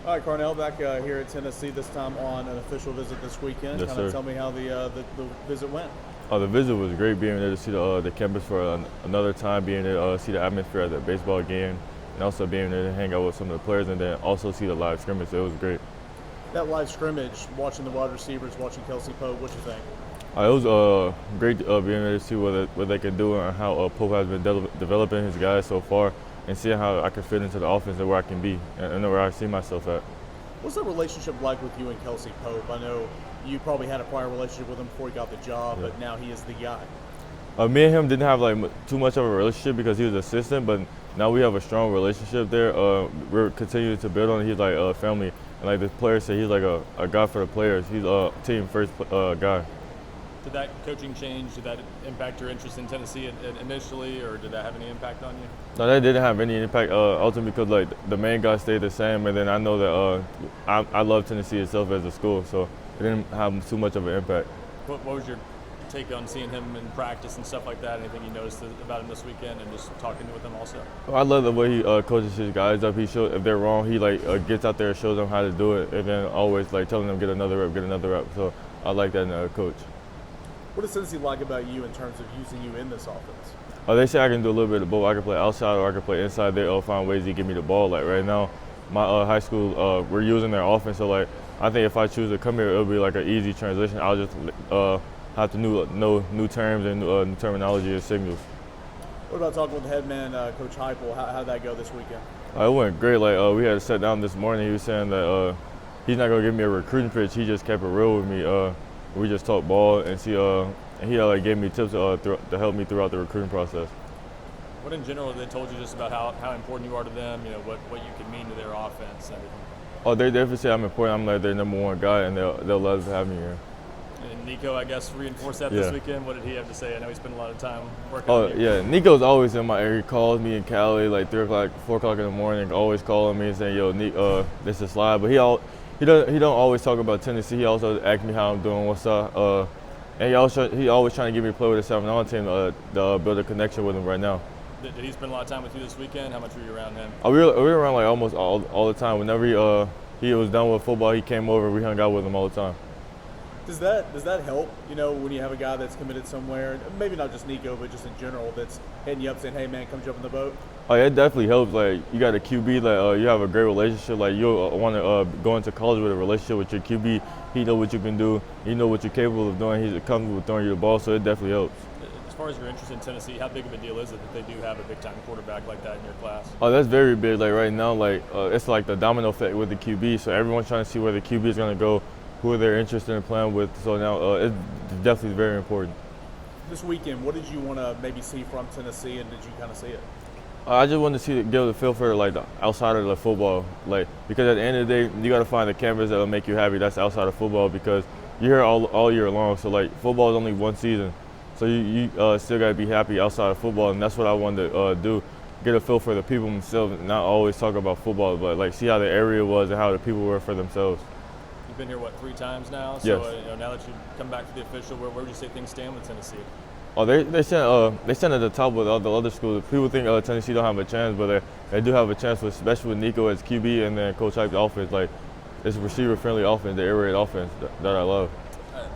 All right, Carnell, back here at Tennessee, this time on an official visit this weekend. Yes, Kind of sir. tell me how the visit went. The visit was great, being there to see the campus for another time, being there to see the atmosphere at the baseball game, and also being there to hang out with some of the players, and then also see the live scrimmage. So it was great. That live scrimmage, watching the wide receivers, watching Kelsey Pope, what you think? It was great being there to see what they can do and how Pope has been developing his guys so far, and seeing how I can fit into the offense and where I can be and where I see myself at. What's the relationship like with you and Kelsey Pope? I know you probably had a prior relationship with him before he got the job, Yeah. but now he is the guy. Me and him didn't have too much of a relationship because he was assistant, but now we have a strong relationship there. We're continuing to build on it. He's like a family, and like the players say, he's like a guy for the players. He's a team first guy. Did that coaching change, did that impact your interest in Tennessee initially, or did that have any impact on you? No, that didn't have any impact. Ultimately, because like the main guy stayed the same, and then I know that I love Tennessee itself as a school, so it didn't have too much of an impact. What was your take on seeing him in practice and stuff like that? Anything you noticed about him this weekend, and just talking with him also? I love the way he coaches his guys up. He shows if they're wrong, he gets out there and shows them how to do it, and then always like telling them get another rep. So I like that in a coach. What does Tennessee like about you in terms of using you in this offense? They say I can do a little bit of both. I can play outside or I can play inside. They'll find ways to give me the ball. Like right now, my high school, we're using their offense. So like, I think if I choose to come here, it'll be like an easy transition. I'll just have to know new terms and new terminology and signals. What about talking with the head man, Coach Heupel? How'd that go this weekend? It went great. Like we had to sit down this morning. He was saying that he's not gonna give me a recruiting pitch. He just kept it real with me. We just talked ball, and he gave me tips to help me throughout the recruiting process. What in general have they told you just about how important you are to them? You know, what you can mean to their offense and everything? Oh, they definitely say I'm important. I'm like their number one guy, and they'll love to have me here. And Nico, I guess, reinforced that Yeah. this weekend. What did he have to say? I know he spent a lot of time working Oh on you. yeah, Nico's always in my area. He calls me in Cali like 3 o'clock, 4 o'clock in the morning. Always calling me and saying, "Yo, this is Slide." But he don't always talk about Tennessee. He also asks me how I'm doing, what's up, and he always trying to get me to play with the 7-on team to build a connection with him right now. Did he spend a lot of time with you this weekend? How much were you around him? We were around like almost all the time. Whenever he was done with football, he came over. We hung out with him all the time. Does that help, when you have a guy that's committed somewhere, maybe not just Nico, but just in general, that's hitting you up saying, hey, man, come jump in the boat? Oh, yeah, it definitely helps. Like, you got a QB, like, you have a great relationship. Like, you want to go into college with a relationship with your QB. He know what you can do. He know what you're capable of doing. He's comfortable with throwing you the ball, so it definitely helps. As far as your interest in Tennessee, how big of a deal is it that they do have a big-time quarterback like that in your class? Oh, that's very big. Like, right now, it's like the domino effect with the QB. So everyone's trying to see where the QB is going to go, who they're interested in playing with. So now it's definitely very important. This weekend, what did you want to maybe see from Tennessee, and did you kind of see it? I just wanted to get a feel for like the outside of the football, like because at the end of the day, you got to find the campus that'll make you happy. That's outside of football because you're here all year long. So like football is only one season, so you still got to be happy outside of football, and that's what I wanted to do. Get a feel for the people themselves, not always talk about football, but like see how the area was and how the people were for themselves. You've been here, 3 times now? So Yes. Now that you come back to the official, where would you say things stand with Tennessee? Oh, they stand at the top with all the other schools. People think Tennessee don't have a chance, but they do have a chance, especially with Nico as QB and then Coach Hype's offense. Like it's a receiver-friendly offense, the air raid offense that I love.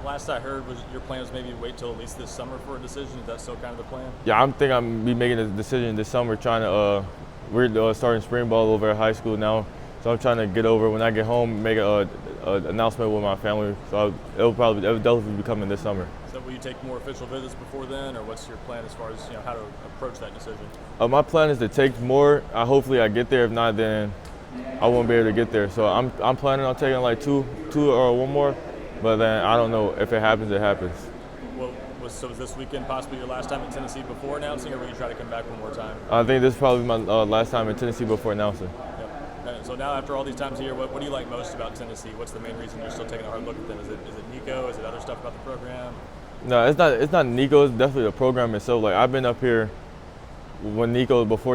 Last I heard was your plan was maybe wait till at least this summer for a decision. Is that still kind of the plan? Yeah, I'm be making a decision this summer. Trying to we're starting spring ball over at high school now, so I'm trying to get over when I get home, make an announcement with my family. So it'll definitely be coming this summer. So will you take more official visits before then, or what's your plan as far as how to approach that decision? My plan is to take more. Hopefully I get there. If not, then I won't be able to get there. So I'm planning on taking like two or one more, but then I don't know if it happens. It happens. Well, so is this weekend possibly your last time in Tennessee before announcing, or will you try to come back one more time? I think this is probably my last time in Tennessee before announcing. Yep. Okay, so now after all these times here, what do you like most about Tennessee? What's the main reason you're still taking a hard look at them? Is it Nico? Is it other stuff about the program? No, it's not Nico. It's definitely the program itself. Like I've been up here before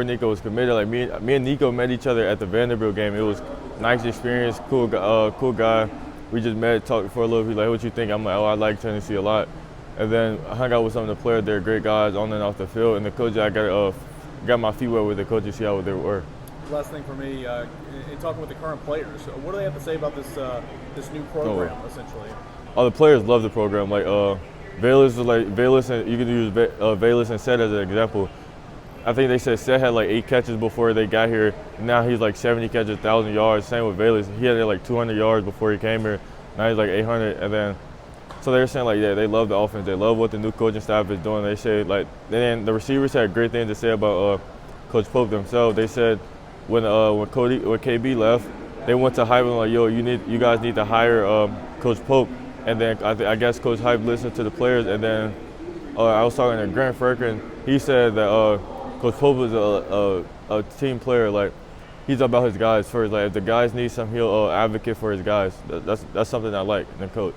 Nico was committed. Like me and Nico met each other at the Vanderbilt game. It was nice experience, cool guy. We just met, talked for a little bit. Like, what you think? I'm like, oh, I like Tennessee a lot. And then I hung out with some of the players. They're great guys on and off the field. And the coach, I got my feet wet with the coach to see how they were. last thing for me, in talking with the current players, what do they have to say about this new program, essentially? All the players love the program. Like Bayless, and you can use Bayless and Seth as an example. I think they said Seth had like 8 catches before they got here. Now he's like 70 catches, 1,000 yards. Same with Bayless. He had like 200 yards before he came here. Now he's like 800. And then, so they were saying like, yeah, they love the offense. They love what the new coaching staff is doing. They say like, then the receivers had great things to say about Coach Pope themselves. They said when KB left, they went to Hype and like, yo, you guys need to hire Coach Pope. And then I guess Coach Hype listened to the players. And then I was talking to Grant Firkin. He said that Coach Pope is a team player. Like, he's about his guys first. Like, if the guys need something, he'll advocate for his guys. That's something I like in a coach.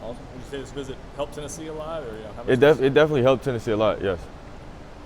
Awesome. Would you say this visit helped Tennessee a lot, or how much It definitely helped Tennessee a lot. Yes.